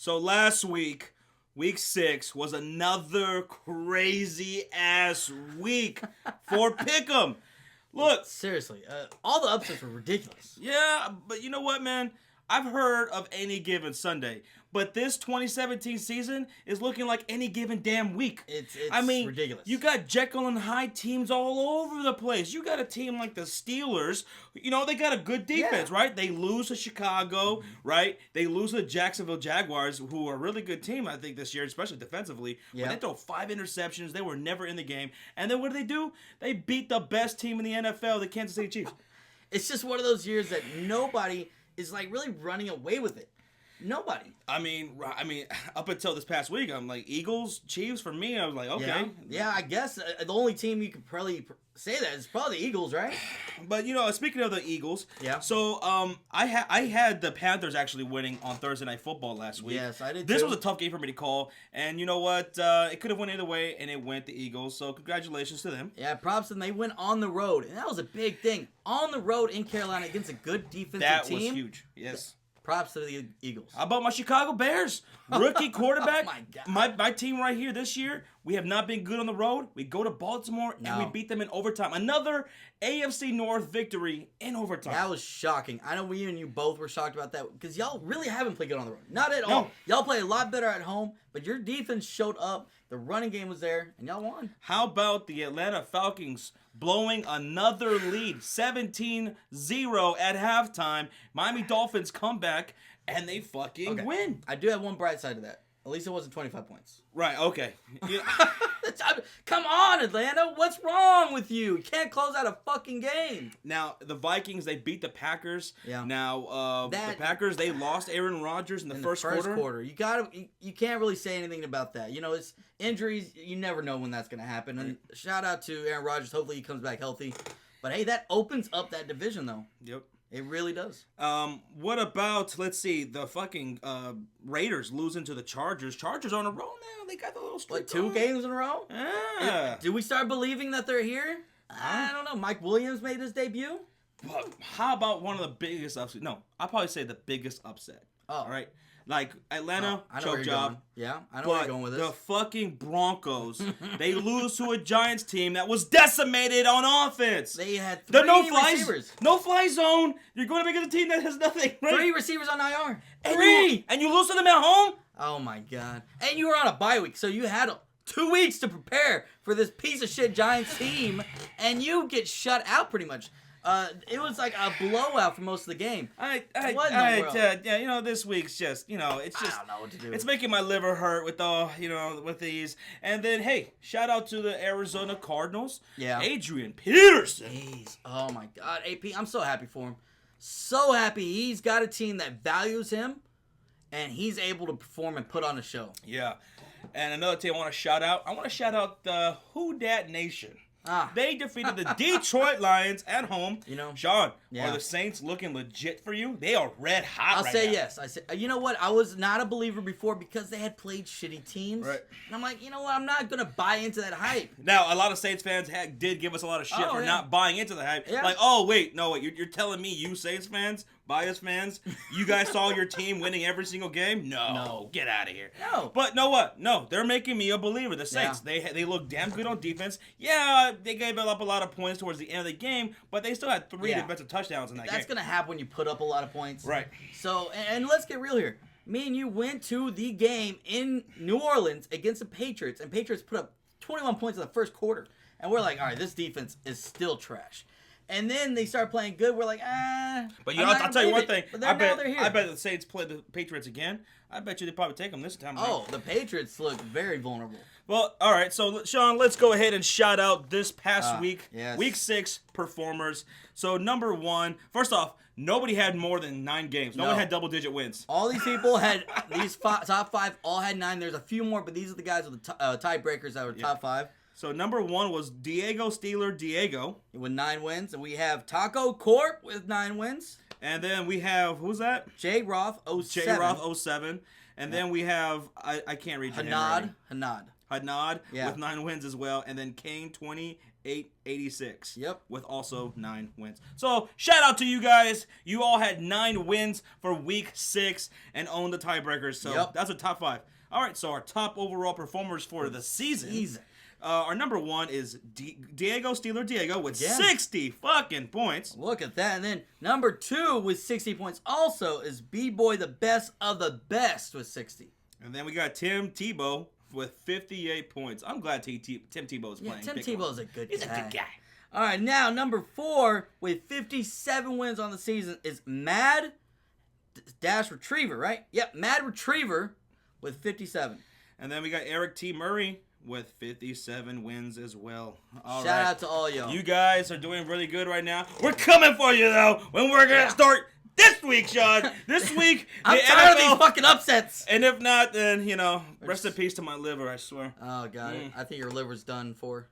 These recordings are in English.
So last week, week 6, was another crazy-ass week for Pick'em. Look. Seriously, all the upsets were ridiculous. Yeah, but you know what, man? I've heard of any given Sunday, but this 2017 season is looking like any given damn week. It's ridiculous. You got Jekyll and Hyde teams all over the place. You got a team like the Steelers. You know, they got a good defense, right? They lose to Chicago, right? They lose to the Jacksonville Jaguars, who are a really good team, I think, this year, especially defensively. Yeah. But they throw 5 interceptions. They were never in the game. And then what do? They beat the best team in the NFL, the Kansas City Chiefs. It's just one of those years that nobody is like really running away with it. Nobody. I mean, up until this past week, I'm like, Eagles, Chiefs, for me, I was like, okay. Yeah, I guess the only team you could probably say that is probably the Eagles, right? But, you know, speaking of the Eagles, so I had the Panthers actually winning on Thursday Night Football last week. Yes, I did This too. was a tough game for me to call, and you know what? It could have went either way, and it went the Eagles, so congratulations to them. Yeah, props to them. They went on the road, and that was a big thing. On the road in Carolina against a good defensive team. That was huge, yes. Props to the Eagles. How about my Chicago Bears? Rookie quarterback. Oh, my God. My team right here this year, we have not been good on the road. We go to Baltimore, and we beat them in overtime. Another AFC North victory in overtime. That was shocking. I know we and you both were shocked about that because y'all really haven't played good on the road. Not at all. Y'all play a lot better at home, but your defense showed up. The running game was there, and y'all won. How about the Atlanta Falcons blowing another lead, 17-0 at halftime? Miami Dolphins come back, and they fucking win. I do have one bright side to that. At least it wasn't 25 points. Right, okay. Yeah. Come on, Atlanta. What's wrong with you? You can't close out a fucking game. Now, the Vikings, they beat the Packers. Yeah. Now, the Packers, they lost Aaron Rodgers in the first quarter. You can't really say anything about that. You know, it's injuries. You never know when that's going to happen. And shout out to Aaron Rodgers. Hopefully he comes back healthy. But, hey, that opens up that division, though. Yep. It really does. What about, let's see, the fucking Raiders losing to the Chargers. Chargers on a roll now. They got the little streak. What, 2 games in a row? Yeah. Do we start believing that they're here? I don't know. Mike Williams made his debut. But how about one of the biggest upset? No, I'll probably say the biggest upset. Oh. All right. Like, Atlanta, I know choke job. Going. Yeah, I know where you're going with this. The fucking Broncos, they lose to a Giants team that was decimated on offense. They had 3 receivers. No-fly zone. You're going to make it a team that has nothing, right? 3 receivers on IR. And you lose to them at home? Oh, my God. And you were on a bye week, so you had 2 weeks to prepare for this piece of shit Giants team, and you get shut out pretty much. It was like a blowout for most of the game. Yeah, you know, this week's just, you know, it's just, I don't know what to do. It's making my liver hurt with all, you know, with these. And then, hey, shout out to the Arizona Cardinals. Yeah. Adrian Peterson. Jeez. Oh, my God. AP, I'm so happy for him. So happy. He's got a team that values him, and he's able to perform and put on a show. Yeah. And another team I want to shout out the Who Dat Nation. They defeated the Detroit Lions at home. You know, Sean, are the Saints looking legit for you? They are red hot. I'll say yes. I say, you know what? I was not a believer before because they had played shitty teams. Right. And I'm like, you know what? I'm not gonna buy into that hype. Now, a lot of Saints fans did give us a lot of shit for not buying into the hype. Yeah. Like, you're telling me you Saints fans, bias fans, you guys saw your team winning every single game? No. Get out of here. No. But know what? No, they're making me a believer. The Saints, they look damn good on defense. Yeah, they gave up a lot of points towards the end of the game, but they still had 3 defensive touchdowns in that game. That's going to happen when you put up a lot of points. Right. So, and let's get real here. Me and you went to the game in New Orleans against the Patriots, and Patriots put up 21 points in the first quarter. And we're like, all right, this defense is still trash. And then they start playing good. We're like, But I'll tell you one thing. But they're here. I bet the Saints play the Patriots again. I bet you they probably take them this time. The Patriots look very vulnerable. Well, all right. So, Sean, let's go ahead and shout out this past week, Week 6 performers. So, number 1, first off, nobody had more than 9 games. No one had double-digit wins. All these people had top 5 all had 9. There's a few more, but these are the guys with the tiebreakers that were top 5. So, number 1 was Diego Steeler Diego. With 9 wins. And we have Taco Corp with 9 wins. And then we have, who's that? J. Roth 07. J. Roth 07. And then we have, I can't read your name. Hanad. Hanad with 9 wins as well. And then Kane 20 886. Yep. With also 9 wins. So, shout out to you guys. You all had 9 wins for week 6 and owned the tiebreakers. So, that's a top 5. All right, so our top overall performers for the season. Our number 1 is Diego with 60 fucking points. Look at that. And then number 2 with 60 points also is B-Boy, the best of the best, with 60. And then we got Tim Tebow with 58 points. I'm glad Tim Tebow is playing. Tim Tebow's a good guy. He's a good guy. All right, now number 4 with 57 wins on the season is Mad Retriever, right? Yep, Mad Retriever with 57. And then we got Eric T. Murray with 57 wins as well. Shout out to all y'all. You guys are doing really good right now. We're coming for you, though, when we're going to start this week, Sean. This week, I'm tired of these fucking upsets. And if not, then, rest in peace to my liver, I swear. Oh, God. I think your liver's done for.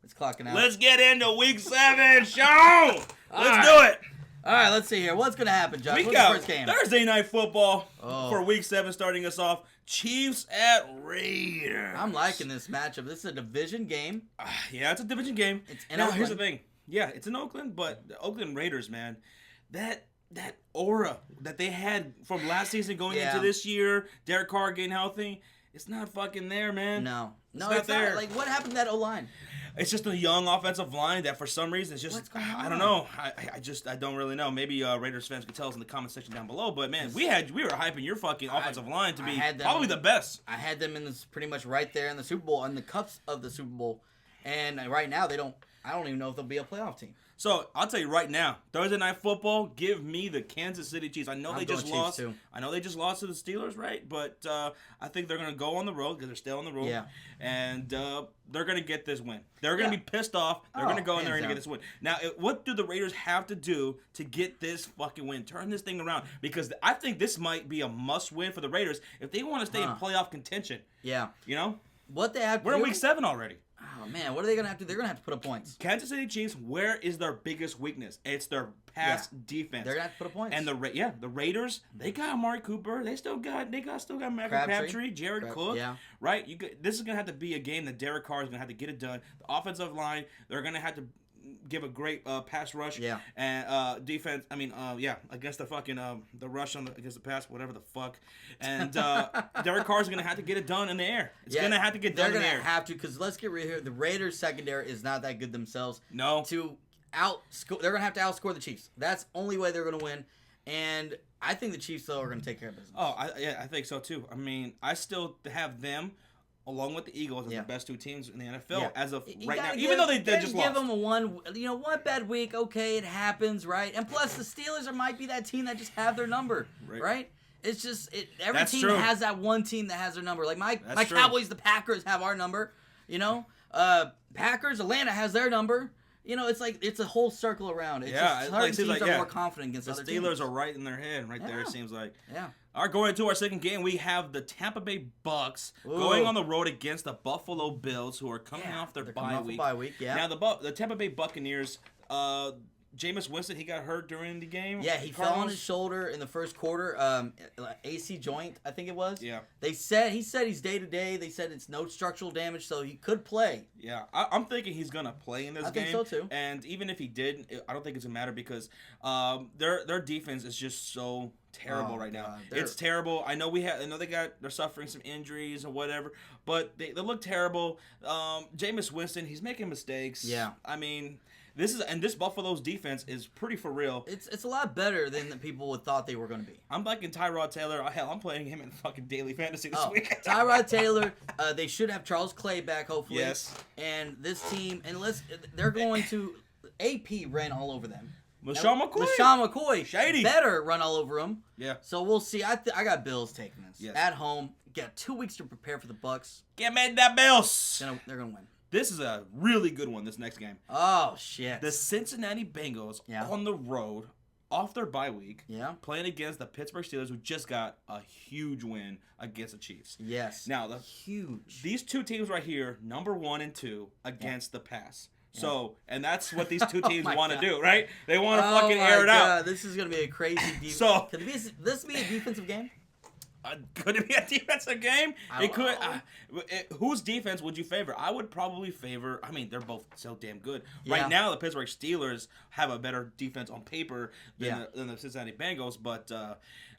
It's clocking out. Let's get into week 7, Sean. Let's do it. All right, let's see here. What's going to happen, Josh? We What's got the first game? Thursday Night Football for week 7 starting us off. Chiefs at Raiders. I'm liking this matchup. This is a division game. Yeah, it's a division game. It's in now, Oakland. Here's the thing. Yeah, it's in Oakland, but the Oakland Raiders, man, that aura that they had from last season going into this year, Derek Carr getting healthy, it's not fucking there, man. No, it's not there. Like, what happened to that O-line? It's just a young offensive line that for some reason it's just, What's going on? I don't know. I don't really know. Maybe Raiders fans could tell us in the comment section down below. But man, we were hyping your fucking offensive line to be probably the best. I had them in this pretty much right there in the Super Bowl, in the cups of the Super Bowl, and right now I don't even know if they'll be a playoff team. So I'll tell you right now, Thursday Night Football, give me the Kansas City Chiefs. I know they just lost. Too. I know they just lost to the Steelers, right? But I think they're gonna go on the road because they're still on the road. Yeah. And they're gonna get this win. They're gonna be pissed off. They're gonna go in there and get this win. Now, what do the Raiders have to do to get this fucking win? Turn this thing around, because I think this might be a must-win for the Raiders if they want to stay in playoff contention. Yeah. What they have. We're in week 7 already. Oh, man, what are they going to have to do? They're going to have to put up points. Kansas City Chiefs, where is their biggest weakness? It's their pass defense. They're going to have to put up points. And the Raiders, they got Amari Cooper. They still got Michael Crabtree, Jared Cook. Yeah. Right? This is going to have to be a game that Derek Carr is going to have to get it done. The offensive line, they're going to have to give a great pass rush. Yeah. And defense, against the fucking the rush against the pass, whatever the fuck. And Derek Carr is going to have to get it done in the air. It's going to have to get done in the air. They're going to have to, because let's get real here. The Raiders secondary is not that good themselves. No. They're going to have to outscore the Chiefs. That's the only way they're going to win. And I think the Chiefs, though, are going to take care of business. Oh, I think so, too. I mean, I still have them, along with the Eagles, as the best 2 teams in the NFL as of right now. Even though they just lost. Give them one bad week. Okay, it happens, right? And plus, the Steelers might be that team that just have their number, right? It's just every team has that one team that has their number. Like my Cowboys, the Packers have our number. Packers, Atlanta has their number. It's like it's a whole circle around. It's just certain teams are more confident against other teams. The Steelers are right in their head there, it seems like. Yeah. All right, going into our second game, we have the Tampa Bay Bucs going on the road against the Buffalo Bills, who are coming off their bye week. Now, the Tampa Bay Buccaneers, Jameis Winston, he got hurt during the game. Yeah, he fell on his shoulder in the first quarter. AC joint, I think it was. Yeah. He said he's day-to-day. They said it's no structural damage, so he could play. Yeah, I'm thinking he's going to play in this game. I think so, too. And even if he did, I don't think it's going to matter because their defense is just so terrible right now. It's terrible. I know they're suffering some injuries or whatever, but they look terrible. Jameis Winston, he's making mistakes. Yeah. I mean, this Buffalo's defense is pretty for real. It's a lot better than the people thought they were going to be. I'm liking Tyrod Taylor. Hell, I'm playing him in fucking daily fantasy this week. Tyrod Taylor. They should have Charles Clay back, hopefully. Yes. And this team, they're going to. AP ran all over them. LaShawn McCoy. Shady. Better run all over him. Yeah. So we'll see. I got Bills taking this. Yes. At home. Got 2 weeks to prepare for the Bucs. Get me that Bills. They're going to win. This is a really good one, this next game. Oh, shit. The Cincinnati Bengals on the road, off their bye week, playing against the Pittsburgh Steelers, who just got a huge win against the Chiefs. Yes. Now, huge. These 2 teams right here, number 1 and 2, against the pass. So, and that's what these 2 teams want to do, right? They want to fucking air it out. This is going to be a crazy defense. So, Could this be a defensive game? Could it be a defensive game? It could. know. Whose defense would you favor? I would probably favor. I mean, they're both so damn good. Yeah. Right now, the Pittsburgh Steelers have a better defense on paper than, than the Cincinnati Bengals, but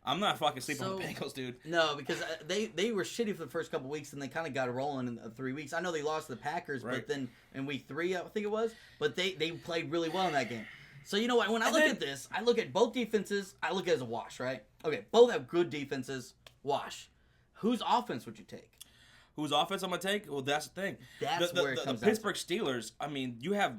I'm not fucking sleeping on the Bengals, dude. No, because they were shitty for the first couple weeks, and they kind of got rolling in 3 weeks. I know they lost to the Packers, but then in week 3, I think it was, but they played really well in that game. So you know what? When I look at this, I look at both defenses. I look at it as a wash, right? Okay, both have good defenses. Wash. Whose offense would you take? Whose offense I'm gonna take? Well, that's the thing. That's where it comes the Pittsburgh Steelers. I mean, you have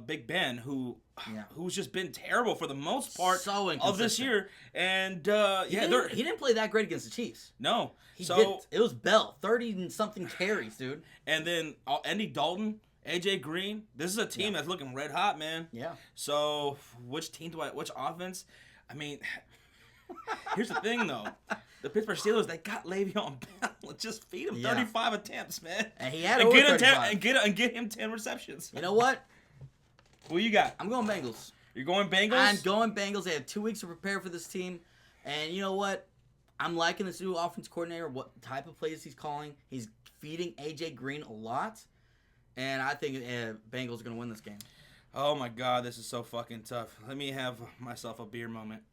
Big Ben, who's just been terrible for the most part of this year, and he didn't play that great against the Chiefs. No, it was Bell, 30-something carries, dude. And then Andy Dalton. AJ Green, this is a team that's looking red hot, man. Yeah. So, which offense? I mean, here's the thing, though. The Pittsburgh Steelers, they got Le'Veon Bell. Just feed him 35 attempts, man. And he had over 35. And get him 10 receptions. You know what? Who you got? I'm going Bengals. You're going Bengals? I'm going Bengals. They have 2 weeks to prepare for this team. And you know what? I'm liking this new offense coordinator, what type of plays he's calling. He's feeding AJ Green a lot. And I think Bengals are going to win this game. Oh, my God. This is so fucking tough. Let me have myself a beer moment.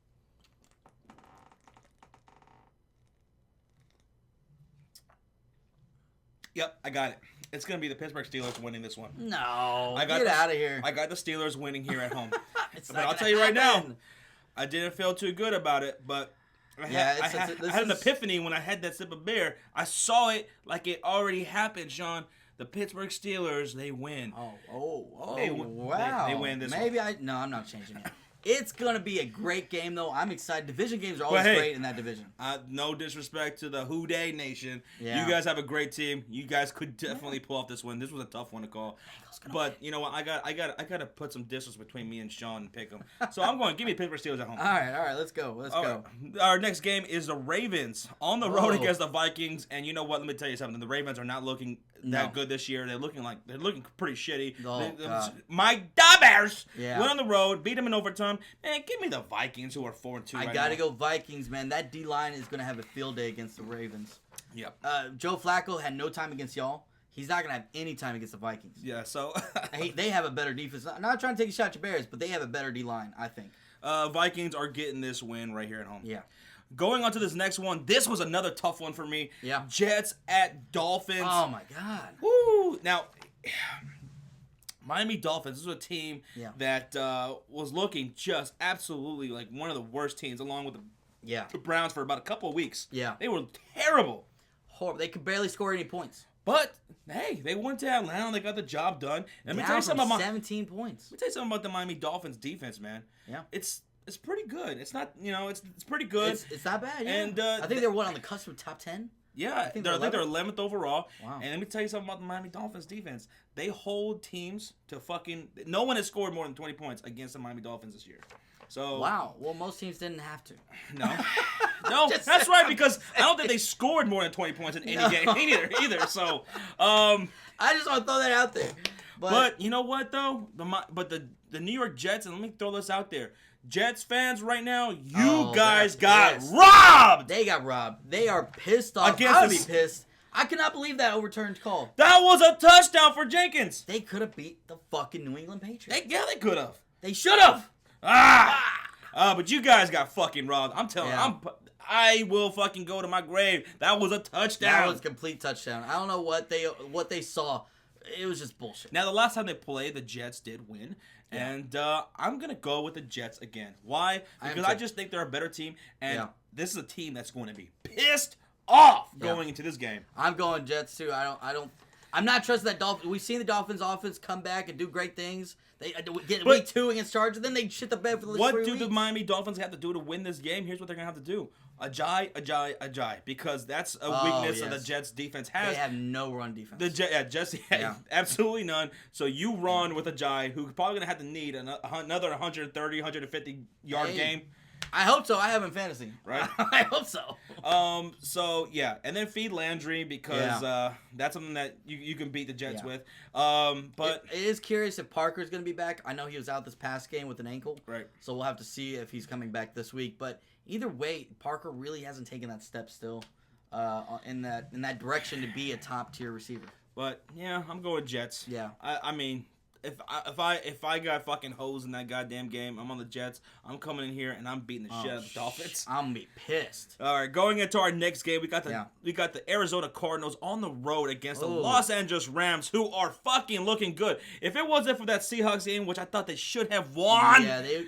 Yep, I got it. It's going to be the Pittsburgh Steelers winning this one. No. Get out of here. I got the Steelers winning here at home. But I'll tell you right now, I didn't feel too good about it, but I had an epiphany when I had that sip of beer. I saw it like it already happened, Sean. The Pittsburgh Steelers, they win. Wow. They win this one. No, I'm not changing it. It's going to be a great game, though. I'm excited. Division games are always great in that division. No disrespect to the Who Dey Nation. Yeah. You guys have a great team. You guys could definitely pull off this win. This was a tough one to call. But you know what? I got to put some distance between me and Sean and pick them. So I'm going to give me Pittsburgh Steelers at home. All right. Let's go. Our next game is the Ravens on the road against the Vikings. And you know what? Let me tell you something. The Ravens are not looking that good this year. They're looking pretty shitty. My Bears went on the road, beat them in overtime. Man, give me the Vikings, who are 4-2. I gotta go Vikings, man. That D line is gonna have a field day against the Ravens. Yep. Joe Flacco had no time against y'all. He's not gonna have any time against the Vikings. Yeah. So they have a better defense. I'm not trying to take a shot at your Bears, but they have a better D line, I think. Vikings are getting this win right here at home. Yeah. Going on to this next one, this was another tough one for me. Yeah. Jets at Dolphins. Oh, my God. Woo! Now, Miami Dolphins, this was a team that was looking just absolutely like one of the worst teams, along with the Browns for about a couple of weeks. Yeah. They were terrible. Horrible. They could barely score any points. But, hey, they went to Atlanta and they got the job done. And let me tell you something about 17 points. Let me tell you something about the Miami Dolphins defense, man. Yeah. It's pretty good. It's not, it's pretty good. It's not bad, yeah. And I think they're on the cusp of top 10. Yeah, I think they're 11th overall. Wow. And let me tell you something about the Miami Dolphins defense. They hold teams to no one has scored more than 20 points against the Miami Dolphins this year. So wow. Well, most teams didn't have to. No, that's right, because I don't think they scored more than 20 points in any game either. So I just want to throw that out there. But you know what though? The New York Jets, and let me throw this out there. Jets fans right now, you guys got robbed. They got robbed. They are pissed off. I would be pissed. I cannot believe that overturned call. That was a touchdown for Jenkins. They could have beat the fucking New England Patriots. They could have. They should have. But you guys got fucking robbed. I'm telling you, I will fucking go to my grave. That was a touchdown. That was a complete touchdown. I don't know what they saw. It was just bullshit. Now, the last time they played, the Jets did win. Yeah. And I'm going to go with the Jets again. Why? Because I just think they're a better team. And this is a team that's going to be pissed off going into this game. I'm going Jets, too. I'm not trusting that Dolphins. We've seen the Dolphins offense come back and do great things. They get week 2 against Chargers, then they shit the bed for the next 3 weeks. What do the Miami Dolphins have to do to win this game? Here's what they're going to have to do. Ajay, because that's a weakness that the Jets defense has. They have no run defense. Jets absolutely none. So you run with Ajay, who's probably going to have to need another 130, 150 yard game. I hope so. I have him in fantasy. Right? I hope so. And then feed Landry because that's something that you can beat the Jets with. But it is curious if Parker's going to be back. I know he was out this past game with an ankle. Right. So we'll have to see if he's coming back this week. But Either way, Parker really hasn't taken that step still in that direction to be a top tier receiver. But yeah, I'm going Jets. Yeah. I mean, if I got fucking hoes in that goddamn game, I'm on the Jets. I'm coming in here and I'm beating the shit out of the Dolphins. I'm gonna be pissed. All right, going into our next game, we got the Arizona Cardinals on the road against the Los Angeles Rams, who are fucking looking good. If it wasn't for that Seahawks game, which I thought they should have won,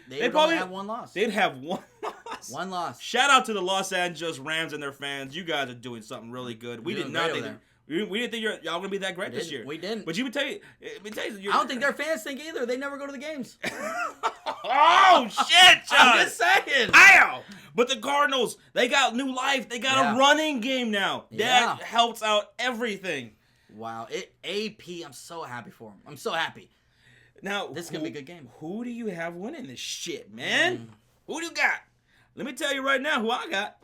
they probably have one loss. They'd have one loss. One loss. Shout out to the Los Angeles Rams and their fans. You guys are doing something really good. We did not think. We didn't think y'all gonna be that great this year. We didn't. But let me tell you, I don't think their fans think either. They never go to the games. Oh shit, John! I'm just saying. Ow! But the Cardinals, they got new life. They got a running game now. That helps out everything. Wow. AP, I'm so happy for him. I'm so happy. Now this is gonna be a good game. Who do you have winning this shit, man? Who do you got? Let me tell you right now who I got.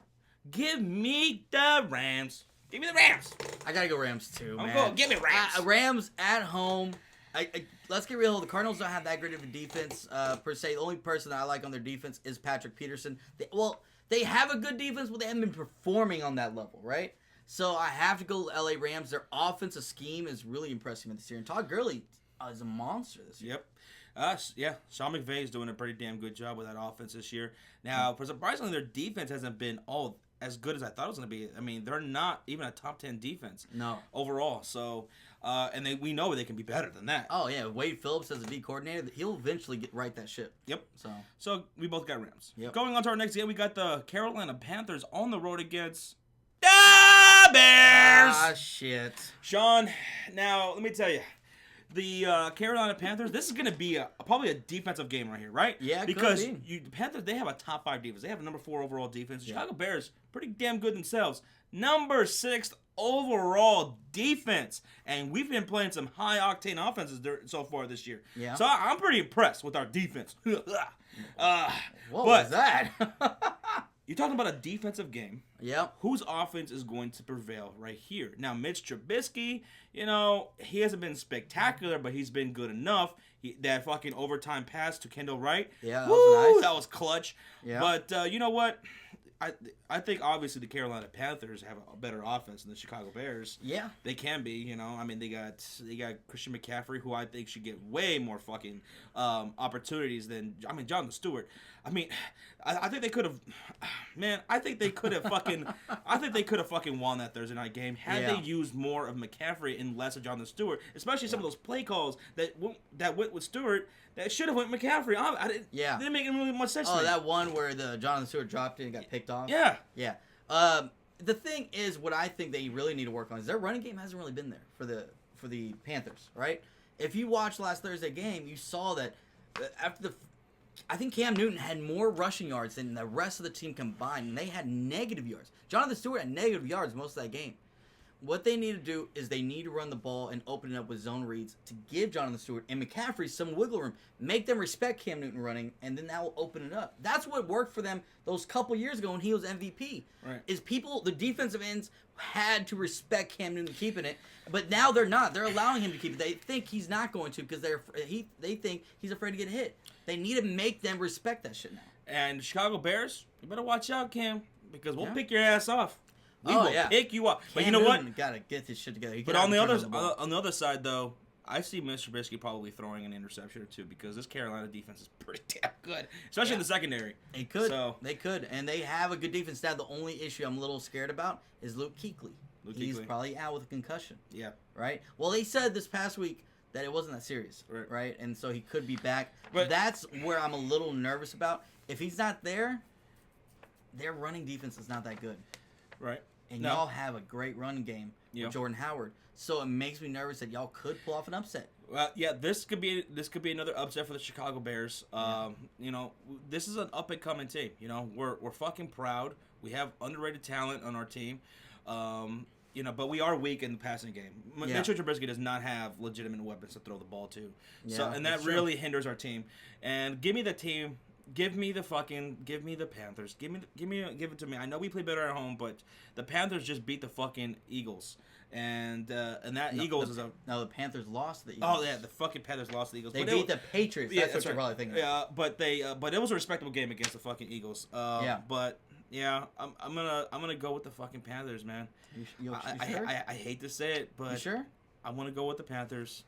Give me the Rams. Give me the Rams. I gotta go Rams too, man. I'm going. Give me Rams. Rams at home. Let's get real. The Cardinals don't have that great of a defense per se. The only person that I like on their defense is Patrick Peterson. They have a good defense, but they haven't been performing on that level, right? So I have to go LA Rams. Their offensive scheme is really impressing me this year. And Todd Gurley is a monster this year. Yep. Sean McVay is doing a pretty damn good job with that offense this year. Now, surprisingly, their defense hasn't been all as good as I thought it was going to be. I mean, they're not even a top 10 defense overall. So, and we know they can be better than that. Oh, yeah. Wade Phillips as a D coordinator, he'll eventually right that ship. Yep. So we both got Rams. Yep. Going on to our next game, we got the Carolina Panthers on the road against the Bears. Ah, shit. Sean, now, let me tell you. The Carolina Panthers, this is going to be probably a defensive game right here, right? Yeah, because the Panthers, they have a top 5 defense. They have a number 4 overall defense. The Chicago Bears, pretty damn good themselves. Number 6 overall defense. And we've been playing some high-octane offenses so far this year. Yeah. So I'm pretty impressed with our defense. What was that? You're talking about a defensive game. Yep. Whose offense is going to prevail right here? Now, Mitch Trubisky, he hasn't been spectacular, but he's been good enough. That fucking overtime pass to Kendall Wright. Yeah, that was nice. That was clutch. Yeah. But you know what? I think obviously the Carolina Panthers have a better offense than the Chicago Bears. Yeah. They can be, I mean, they got Christian McCaffrey, who I think should get way more fucking opportunities than Jonathan Stewart. I mean, I think they could have, man. I think they could have fucking won that Thursday night game had they used more of McCaffrey and less of Jonathan Stewart, especially some of those play calls that went with Stewart that should have went McCaffrey. It didn't make really much sense. Oh, that one where the Jonathan Stewart dropped it and got picked off. Yeah. The thing is, what I think they really need to work on is their running game hasn't really been there for the Panthers, right? If you watched last Thursday game, you saw that after I think Cam Newton had more rushing yards than the rest of the team combined, and they had negative yards. Jonathan Stewart had negative yards most of that game. What they need to do is they need to run the ball and open it up with zone reads to give Jonathan Stewart and McCaffrey some wiggle room. Make them respect Cam Newton running, and then that will open it up. That's what worked for them those couple years ago when he was MVP. Right. Is the defensive ends had to respect Cam Newton keeping it, but now they're not. They're allowing him to keep it. They think he's not going to because they think he's afraid to get hit. They need to make them respect that shit now. And Chicago Bears, you better watch out, Cam, because we'll pick your ass off. We will pick you up. But Cam you know Newton what? Gotta get this shit together. But on the other side, though, I see Mr. Trubisky probably throwing an interception or two because this Carolina defense is pretty damn good, especially in the secondary. They could, and they have a good defense. Now the only issue I'm a little scared about is Luke Kuechly. He's probably out with a concussion. Yeah. Right. Well, they said this past week that it wasn't that serious. Right. And so he could be back. But that's where I'm a little nervous about. If he's not there, their running defense is not that good. Right. And y'all have a great run game with Jordan Howard. So it makes me nervous that y'all could pull off an upset. Well, yeah, this could be another upset for the Chicago Bears. This is an up and coming team. We're fucking proud. We have underrated talent on our team. But we are weak in the passing game. Mitchell Trubisky does not have legitimate weapons to throw the ball to. Yeah, So, and that really hinders our team. And give me the team Give me the Panthers. Give it to me. I know we play better at home, but the Panthers just beat the fucking Eagles. And that Eagles is a... No, the Panthers lost to the Eagles. Oh, yeah, the fucking Panthers lost to the Eagles. They beat the Patriots. That's what you're probably thinking. Yeah, but it was a respectable game against the fucking Eagles. But yeah, I'm gonna go with the fucking Panthers, man. You sure? I hate to say it, but you sure? I want to go with the Panthers.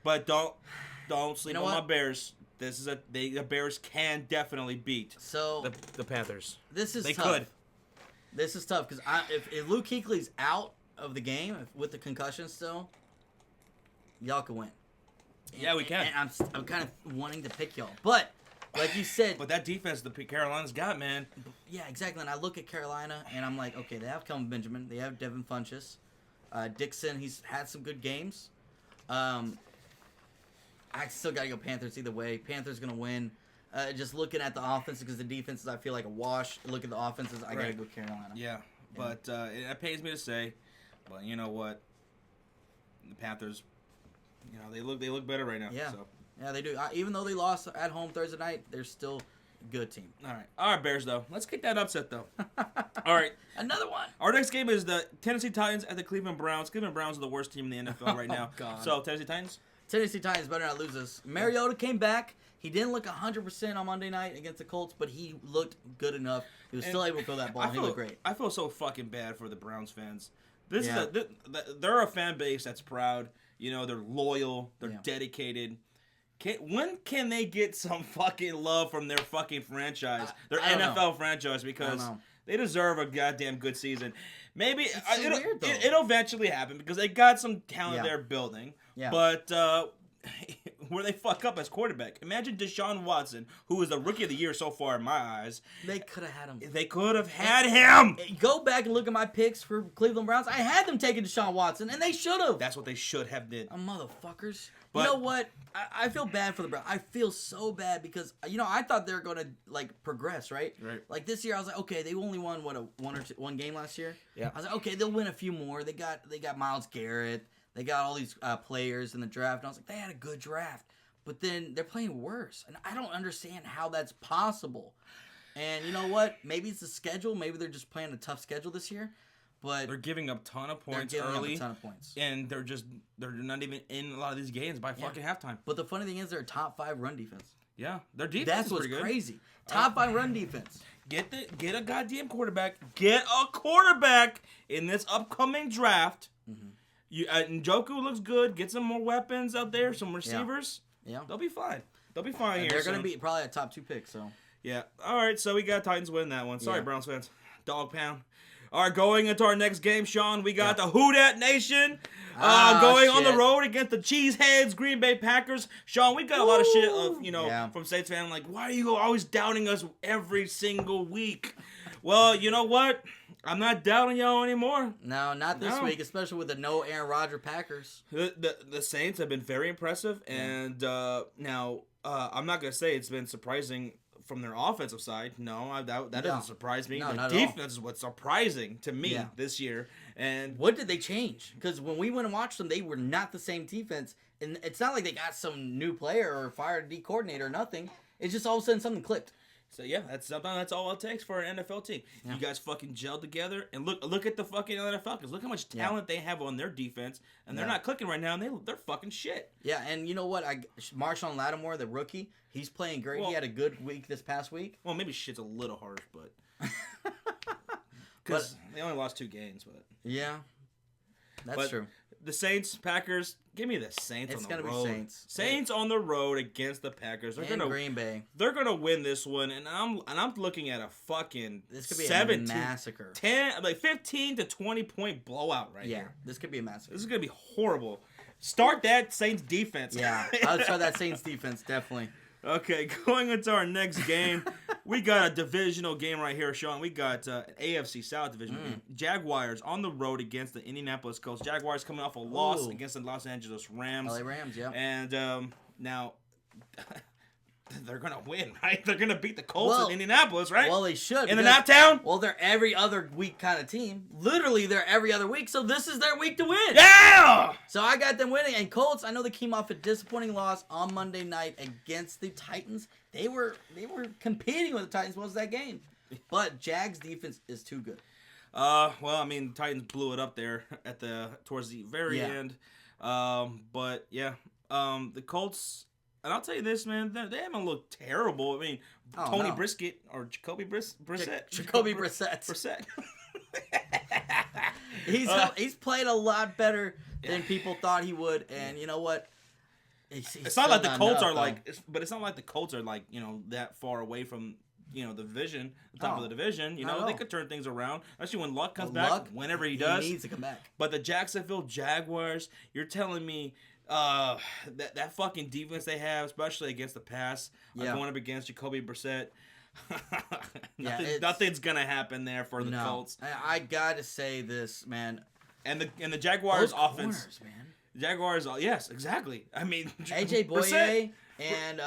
But don't sleep on my Bears. The Bears can definitely beat the Panthers. This is tough. They could. This is tough because if Luke Kuechly's out of the game with the concussion still, y'all can win. Yeah, we can. And I'm kind of wanting to pick y'all, but like you said, but that defense the Carolina's got, man. Yeah, exactly. And I look at Carolina and I'm like, okay, they have Kelvin Benjamin, they have Devin Funchess, Dixon. He's had some good games. I still gotta go Panthers either way. Panthers gonna win. Just looking at the offense because the defenses I feel like a wash. Look at the offenses, I gotta go Carolina. Yeah, but it pains me to say, but you know what? The Panthers, they look better right now. Yeah, so. Yeah, they do. Even though they lost at home Thursday night, they're still a good team. All right, Bears though. Let's kick that upset though. All right, another one. Our next game is the Tennessee Titans at the Cleveland Browns. Cleveland Browns are the worst team in the NFL right now. God. So Tennessee Titans. Tennessee Titans better not lose this. Mariota came back. He didn't look 100% on Monday night against the Colts, but he looked good enough. He was still able to throw that ball. He looked great. I feel so fucking bad for the Browns fans. They're a fan base that's proud. They're loyal. They're dedicated. When can they get some fucking love from their fucking franchise, their NFL franchise? Because they deserve a goddamn good season. Maybe it'll eventually happen because they got some talent they're building. Yeah. But where they fuck up as quarterback. Imagine Deshaun Watson, who is the rookie of the year so far in my eyes. They could have had him. They could have had him. Go back and look at my picks for Cleveland Browns. I had them taking Deshaun Watson, and they should have. That's what they should have did. Motherfuckers. But, you know what? I feel bad for the Browns. I feel so bad because, I thought they were going to, progress, right? Right. Like, this year, I was like, okay, they only won, one game last year? Yeah. I was like, okay, they'll win a few more. They got Myles Garrett. They got all these players in the draft. And I was like, they had a good draft. But then they're playing worse. And I don't understand how that's possible. And you know what? Maybe it's the schedule. Maybe they're just playing a tough schedule this year. But they're giving up a ton of points early. And they're not even in a lot of these games by fucking halftime. But the funny thing is they're a top 5 run defense. Yeah, their defense That's is what's pretty good. Crazy. Top 5 run defense. Get a goddamn quarterback. Get a quarterback in this upcoming draft. Mm-hmm. Njoku looks good. Get some more weapons out there. Some receivers. Yeah. They'll be fine. Here. They're going to be probably a top 2 pick. So. Yeah. All right. So we got Titans win that one. Sorry, Browns fans. Dog pound. All right, going into our next game, Sean, we got the Who Dat Nation going on the road against the Cheeseheads, Green Bay Packers. Sean, we got a lot of shit from Saints fans like, why are you always doubting us every single week? Well, you know what? I'm not doubting y'all anymore. No, not this week, especially with the no Aaron Rodgers Packers. The Saints have been very impressive, and now I'm not going to say it's been surprising from their offensive side. No, that doesn't surprise me. The defense is what's surprising to me this year. And what did they change? Because when we went and watched them, they were not the same defense. And it's not like they got some new player or fired a D coordinator or nothing. It's just all of a sudden something clicked. So sometimes that's all it takes for an NFL team. Yeah. You guys fucking gel together and look at the fucking Atlanta Falcons. Look how much talent they have on their defense, and they're not clicking right now. And they're fucking shit. Yeah, and you know what? Marshawn Lattimore, the rookie, he's playing great. He had a good week this past week. Well, maybe shit's a little harsh, but because they only lost 2 games, but that's true. The Saints, Packers. Give me the Saints on the road. It's gonna be Saints. Saints on the road against the Packers. They're gonna Green Bay. They're gonna win this one, and I'm looking at a fucking this could be a massacre. 15 to 20 point blowout right here. This could be a massacre. This is gonna be horrible. Start that Saints defense. Yeah, I would start that Saints defense definitely. Okay, going into our next game, we got a divisional game right here, Sean. We got an AFC South divisional game. Jaguars on the road against the Indianapolis Colts. Jaguars coming off a loss against the Los Angeles Rams. LA Rams, yeah. And now, they're gonna win, right? They're gonna beat the Colts in Indianapolis, right? Well, they should. In the nap town. Well, they're every other week kind of team. Literally, they're every other week. So this is their week to win. Yeah. So I got them winning. And Colts, I know they came off a disappointing loss on Monday night against the Titans. They were competing with the Titans most of that game. But Jags defense is too good. Well, I mean, the Titans blew it up there towards the very end. But yeah, the Colts. And I'll tell you this, man, they haven't looked terrible. I mean, Tony Brisket or Jacoby Brissett. Jacoby Brissett. Brissett. He's played a lot better than people thought he would, and you know what? It's not like the Colts are but it's not like the Colts are like, that far away from, the division, the top of the division. They could turn things around, especially when Luck comes back, whenever he does. He needs to come back. But the Jacksonville Jaguars, you're telling me that fucking defense they have, especially against the pass, going up against Jacoby Brissett, nothing's gonna happen there for the Colts. I gotta say this, man. And the Jaguars' offense, corners, man. Jaguars, yes, exactly. I mean, AJ Boye and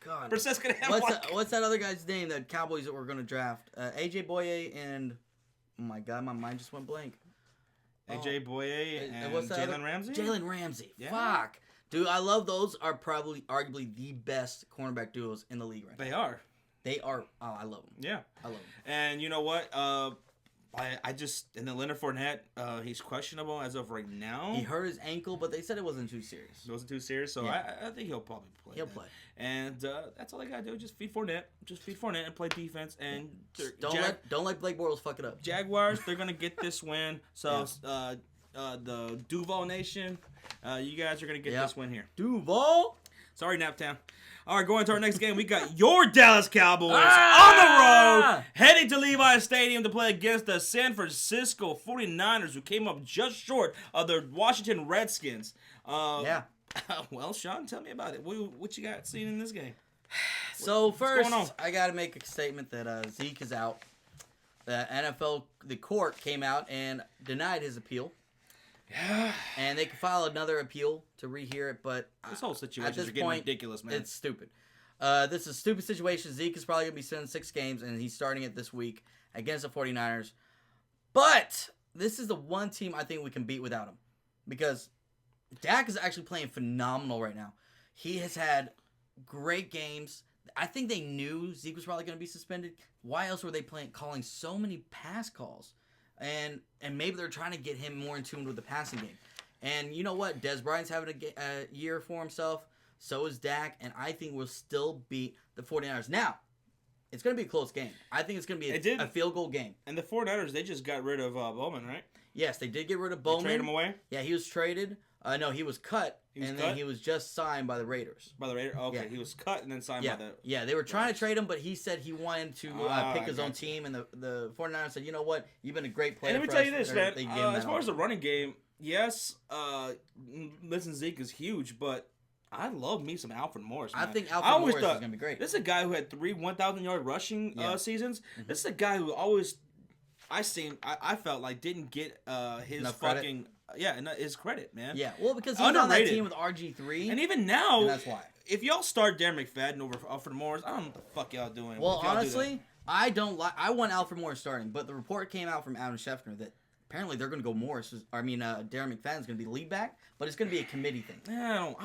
God, Brissett's gonna have what's that other guy's name? The Cowboys that we're gonna draft? AJ Boye and oh my God, my mind just went blank. AJ Boye and Jalen Ramsey? Jalen Ramsey. Yeah. Fuck. Dude, I love those. Are probably arguably the best cornerback duos in the league right now. They are. They are. Oh, I love them. Yeah. I love them. And you know what? I just, and then Leonard Fournette, he's questionable as of right now. He hurt his ankle, but they said it wasn't too serious. It wasn't too serious, so I think he'll probably play. He'll play. And that's all I got to do. Just feed Fournette. Just feed Fournette and play defense. And don't let Blake Bortles fuck it up. Jaguars, they're going to get this win. So, the Duval Nation, you guys are going to get this win here. Duval? Sorry, Naptown. All right, going to our next game. We got your Dallas Cowboys on the road, heading to Levi's Stadium to play against the San Francisco 49ers, who came up just short of the Washington Redskins. Well, Sean, tell me about it. What you got seen in this game? So first, I got to make a statement that Zeke is out. The NFL, the court came out and denied his appeal. Yeah. And they could file another appeal to rehear it, but this whole situation is getting ridiculous, man. It's stupid. This is a stupid situation. Zeke is probably going to be sitting 6 games, and he's starting it this week against the 49ers. But this is the one team I think we can beat without him. Because Dak is actually playing phenomenal right now. He has had great games. I think they knew Zeke was probably going to be suspended. Why else were they calling so many pass calls? And maybe they're trying to get him more in tune with the passing game. And you know what? Des Bryant's having a year for himself. So is Dak. And I think we'll still beat the 49ers. Now, it's going to be a close game. I think it's going to be a field goal game. And the 49ers, they just got rid of Bowman, right? Yes, they did get rid of Bowman. They traded him away? Yeah, he was traded. No, he was cut. Then he was just signed by the Raiders. By the Raiders? Okay, yeah. He was cut and then signed by the... Yeah, they were trying to trade him, but he said he wanted to pick his own team, and the 49ers said, you know what, you've been a great player. And let me tell you this, man, as far as the running game, yes, listen, Zeke is huge, but I love me some Alfred Morris, man. I think Alfred Morris is going to be great. This is a guy who had 3 1,000-yard rushing seasons. Mm-hmm. This is a guy who always... I felt like didn't get his enough fucking... his credit, man. Yeah, well, because he's on that team with RG3. And even now, and that's why. If y'all start Darren McFadden over Alfred Morris, I don't know what the fuck y'all doing. Well, honestly, I want Alfred Morris starting, but the report came out from Adam Schefter that apparently they're going to go Darren McFadden's going to be the lead back, but it's going to be a committee thing. Why?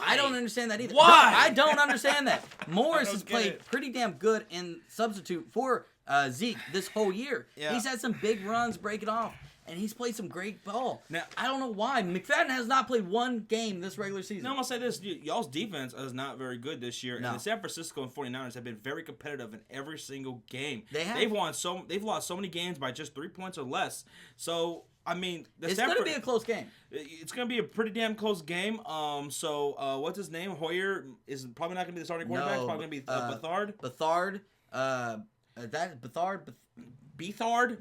I don't understand that either. Why? No, I don't understand that. Morris has played pretty damn good in substitute for Zeke this whole year. Yeah. He's had some big runs breaking off. And he's played some great ball. Now, I don't know why. McFadden has not played one game this regular season. No, I'm going to say this. Y'all's defense is not very good this year. No. And the San Francisco and 49ers have been very competitive in every single game. They've lost so many games by just 3 points or less. So, I mean... It's going to be a close game. It's going to be a pretty damn close game. What's his name? Hoyer is probably not going to be the starting quarterback. It's probably going to be Bethard. Bethard.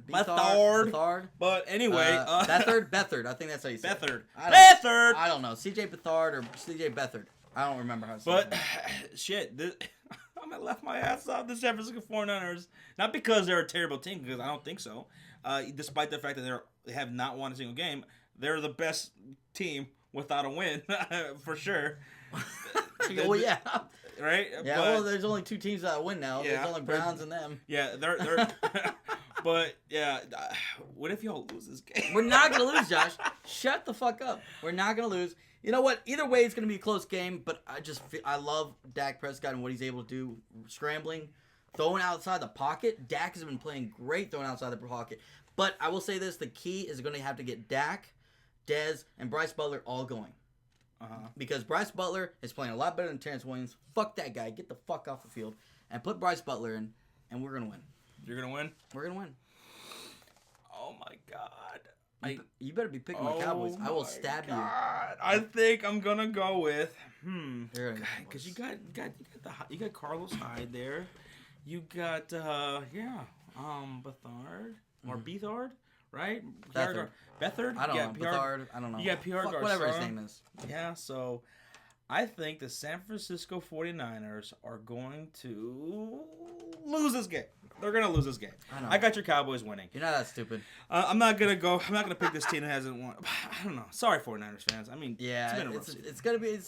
Bethard. But anyway, Bethard. I think that's how you say Bethard. it. Bethard. I don't know. CJ Bethard or CJ Bethard. I don't remember how to say it. But shit, I'm gonna laugh my ass off the San Francisco 49ers. Not because they're a terrible team, because I don't think so. Despite the fact that they have not won a single game, they're the best team without a win for sure. Well, yeah. right? Yeah, but, well, there's only 2 teams that win now. Yeah, There's only Browns and them. Yeah, they're. But yeah, what if y'all lose this game? We're not gonna lose, Josh. Shut the fuck up. We're not gonna lose. You know what? Either way, it's gonna be a close game. But I love Dak Prescott and what he's able to do, scrambling, throwing outside the pocket. Dak has been playing great throwing outside the pocket. But I will say this: the key is going to have to get Dak, Dez, and Bryce Butler all going. Because Bryce Butler is playing a lot better than Terrence Williams. Fuck that guy. Get the fuck off the field and put Bryce Butler in, and we're gonna win. You're gonna win. We're gonna win. Oh my god. You better be picking my Cowboys. I will stab you. I think I'm gonna go with because you got Carlos Hyde there. You got Bethard or Beathard, right? Bethard. Bethard. I don't know. Bethard. I don't know. You got PR Garza. Whatever his name is. Yeah. So I think the San Francisco 49ers are going to lose this game. They're gonna lose this game. I got your Cowboys winning. You're not that stupid. I'm not gonna pick this team that hasn't won. I don't know. Sorry, 49ers fans. I mean, yeah, it's gonna be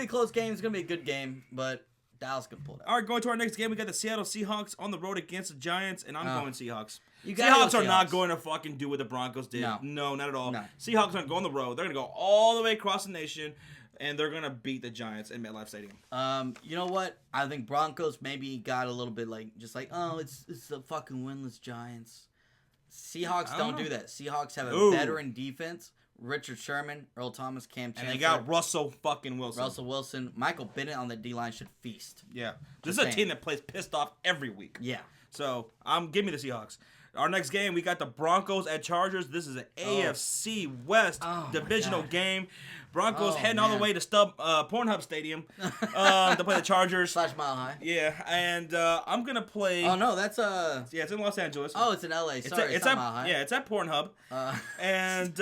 a close game. It's gonna be a good game, but Dallas can pull it out. All right, going to our next game, we got the Seattle Seahawks on the road against the Giants, and I'm going Seahawks. Seahawks are not going to fucking do what the Broncos did. No, not at all. No. Seahawks aren't going on the road. They're gonna go all the way across the nation. And they're going to beat the Giants in MetLife Stadium. You know what? I think Broncos maybe got a little bit it's the fucking winless Giants. Seahawks don't do that. Seahawks have a veteran defense. Richard Sherman, Earl Thomas, Cam Chancellor. And they got Russell fucking Wilson. Russell Wilson. Michael Bennett on the D-line should feast. Yeah. This is a team that plays pissed off every week. Yeah. So, give me the Seahawks. Our next game, we got the Broncos at Chargers. This is an AFC West divisional game. Broncos heading all the way to Pornhub Stadium to play the Chargers. / Mile High. Yeah, and I'm going to play... Oh, no, that's... Yeah, it's in Los Angeles. Oh, it's in L.A. Sorry, it's not Mile High. Yeah, it's at Pornhub. And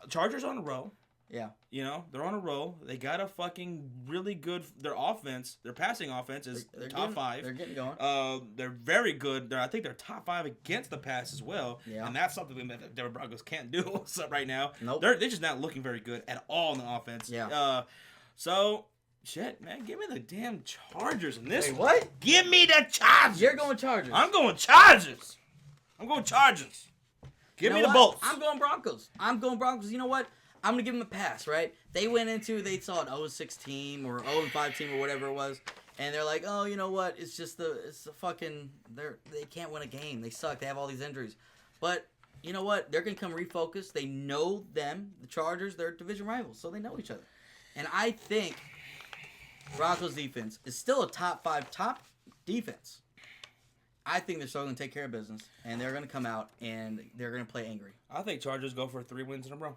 Chargers on a roll. Yeah. You know, they're on a roll. They got a fucking really good... Their offense, their passing offense is top 5. They're getting going. They're very good. I think they're top 5 against the pass as well. Yeah. And that's something that the Broncos can't do right now. Nope. They're just not looking very good at all in the offense. Yeah. Shit, man. Give me the damn Chargers in this. Wait, what? Give me the Chargers. You're going Chargers. I'm going Chargers. Give me the Bolts. I'm going Broncos. You know what? I'm going to give them a pass, right? They saw an 0-6 team or 0-5 team or whatever it was, and they're like, oh, you know what? It's the fucking, they can't win a game. They suck. They have all these injuries. But you know what? They're going to come refocused. They know them, the Chargers, they're division rivals, so they know each other. And I think Broncos defense is still a top 5 defense. I think they're still going to take care of business, and they're going to come out, and they're going to play angry. I think Chargers go for 3 wins in a row.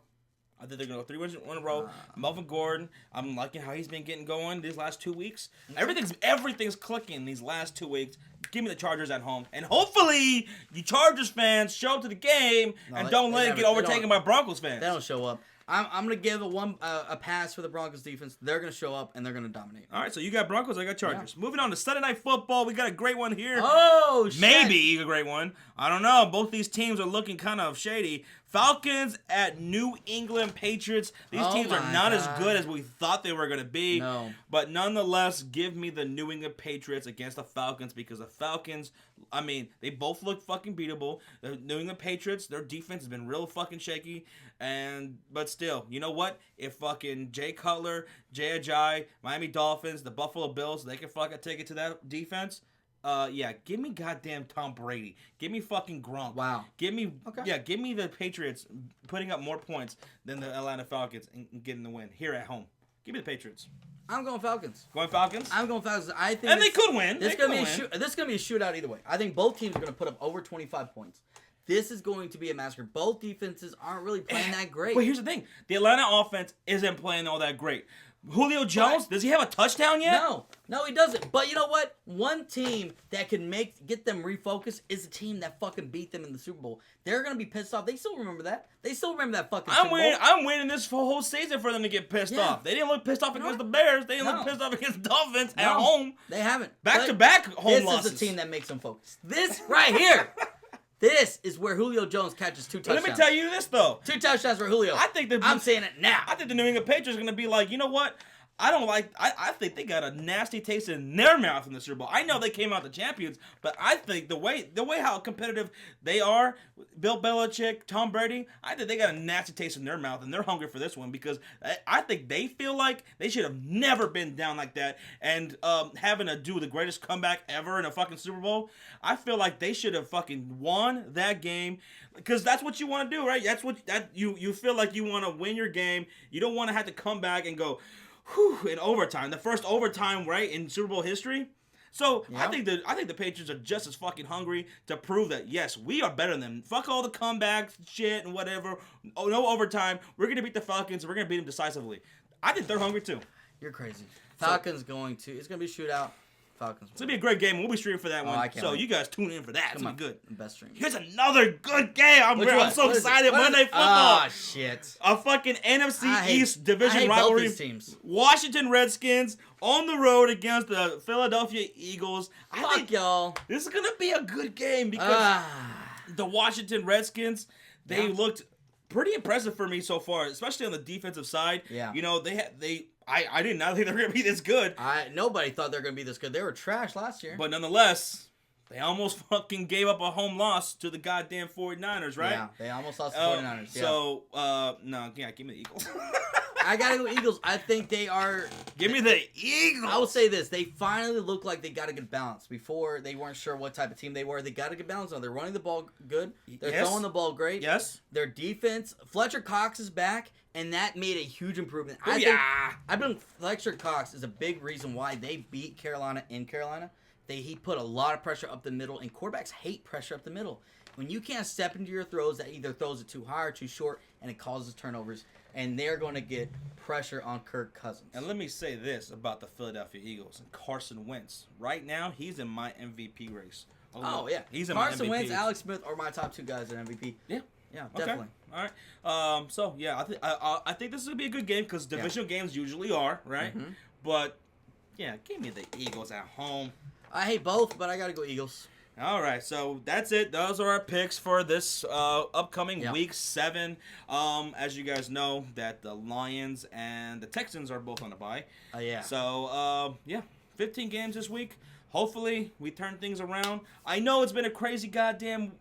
I think they're going to go 3 wins in a row. Melvin Gordon, I'm liking how he's been getting going these last 2 weeks. Everything's clicking these last 2 weeks. Give me the Chargers at home. And hopefully, you Chargers fans show up to the game and don't let it get overtaken by Broncos fans. They don't show up. I'm going to give a pass for the Broncos defense. They're going to show up, and they're going to dominate. All right, so you got Broncos, I got Chargers. Yeah. Moving on to Sunday Night Football, we got a great one here. Oh, shit. Maybe a great one. I don't know. Both these teams are looking kind of shady. Falcons at New England Patriots. These teams are not as good as we thought they were going to be. No. But nonetheless, give me the New England Patriots against the Falcons because the Falcons, I mean, they both look fucking beatable. The New England Patriots, their defense has been real fucking shaky. But still, you know what? If fucking Jay Cutler, Jay Ajayi, Miami Dolphins, the Buffalo Bills, they can fucking take it to that defense. Give me goddamn Tom Brady. Give me fucking Gronk. Wow. Give me the Patriots putting up more points than the Atlanta Falcons and getting the win here at home. Give me the Patriots. I'm going Falcons. Going Falcons? I'm going Falcons. I think and they could win. This is going to be a shootout either way. I think both teams are going to put up over 25 points. This is going to be a massacre. Both defenses aren't really playing that great. But here's the thing. The Atlanta offense isn't playing all that great. Julio Jones, does he have a touchdown yet? No, he doesn't. But you know what? One team that can get them refocused is the team that fucking beat them in the Super Bowl. They're gonna be pissed off. They still remember that. They still remember that fucking Super Bowl. I'm waiting this whole season for them to get pissed off. They didn't look pissed off against the Bears. They didn't look pissed off against the Dolphins at home. They haven't. Back-to-back home losses. This is a team that makes them focus. This right here. This is where Julio Jones catches 2 touchdowns. Let me tell you this, though. 2 touchdowns for Julio. I'm saying it now. I think the New England Patriots are going to be like, you know what? I think they got a nasty taste in their mouth in the Super Bowl. I know they came out the champions, but I think the way how competitive they are, Bill Belichick, Tom Brady, I think they got a nasty taste in their mouth, and they're hungry for this one because I think they feel like they should have never been down like that and having to do the greatest comeback ever in a fucking Super Bowl. I feel like they should have fucking won that game because that's what you want to do, right? That's what you feel like you want to win your game. You don't want to have to come back and go. Whew, in overtime, the first overtime, right, in Super Bowl history. So I think the Patriots are just as fucking hungry to prove that yes, we are better than them. Fuck all the comebacks, shit, and whatever. Oh, no overtime. We're gonna beat the Falcons. We're gonna beat them decisively. I think they're hungry too. You're crazy. Falcons it's gonna be a shootout. Falcons. It's gonna be a great game. We'll be streaming for that one. I can't so wait. you guys tune in for that. It's gonna be good. Best stream. Here's another good game. I'm so excited. Monday football. Ah, shit. A fucking NFC East division rivalry. Both these teams. Washington Redskins on the road against the Philadelphia Eagles. I think y'all. This is gonna be a good game because the Washington Redskins, they looked pretty impressive for me so far, especially on the defensive side. Yeah. You know, I did not think they were gonna be this good. Nobody thought they were gonna be this good. They were trash last year. But nonetheless, they almost fucking gave up a home loss to the goddamn 49ers, right? Yeah, they almost lost to the 49ers. Yeah. So, give me the Eagles. I gotta go Eagles. I think they are. Give me the Eagles. I will say this: they finally look like they got a good balance. Before they weren't sure what type of team they were. They got a good balance now. They're running the ball good. They're throwing the ball great. Yes. Their defense. Fletcher Cox is back, and that made a huge improvement. I think Fletcher Cox is a big reason why they beat Carolina in Carolina. He put a lot of pressure up the middle, and quarterbacks hate pressure up the middle. When you can't step into your throws, that either throws it too high or too short, and it causes turnovers. And they're going to get pressure on Kirk Cousins. And let me say this about the Philadelphia Eagles and Carson Wentz. Right now, he's in my MVP race. Oh yeah, he's in Carson my MVP. Wentz, Alex Smith are my top two guys in MVP. Yeah. Yeah, definitely. Okay. All right. So yeah, I think this is gonna be a good game because divisional games usually are right. Mm-hmm. But yeah, give me the Eagles at home. I hate both, but I gotta go Eagles. All right, so that's it. Those are our picks for this upcoming Week 7. As you guys know, that the Lions and the Texans are both on the bye. Yeah. So 15 games this week. Hopefully, we turn things around. I know it's been a crazy goddamn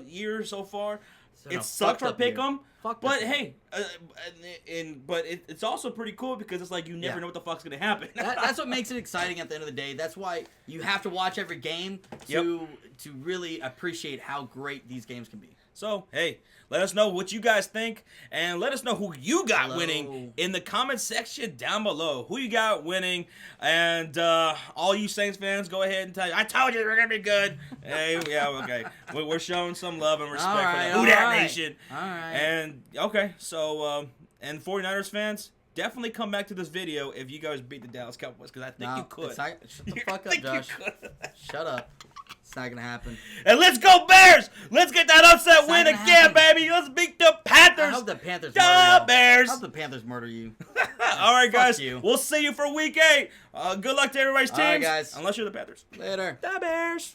year so far. It sucked for Pick'em. But hey, it's also pretty cool because it's like you never know what the fuck's gonna happen. That's what makes it exciting at the end of the day. That's why you have to watch every game to really appreciate how great these games can be. So hey, let us know what you guys think, and let us know who you got winning in the comment section down below. Who you got winning, and all you Saints fans, go ahead and tell you. I told you we're gonna be good. Hey, yeah, okay. We're showing some love and respect for the Who Dat Nation. All right. And okay, so and 49ers fans, definitely come back to this video if you guys beat the Dallas Cowboys because I think you could. Shut the fuck up, Josh. Shut up. It's not gonna happen. And let's go Bears! Let's get that upset win again, baby! Let's beat the Panthers! I hope the Panthers murder you. Bears! I hope the Panthers murder you. Alright, guys. We'll see you for Week 8. Good luck to everybody's teams. All right, guys. Unless you're the Panthers. Later. The Bears!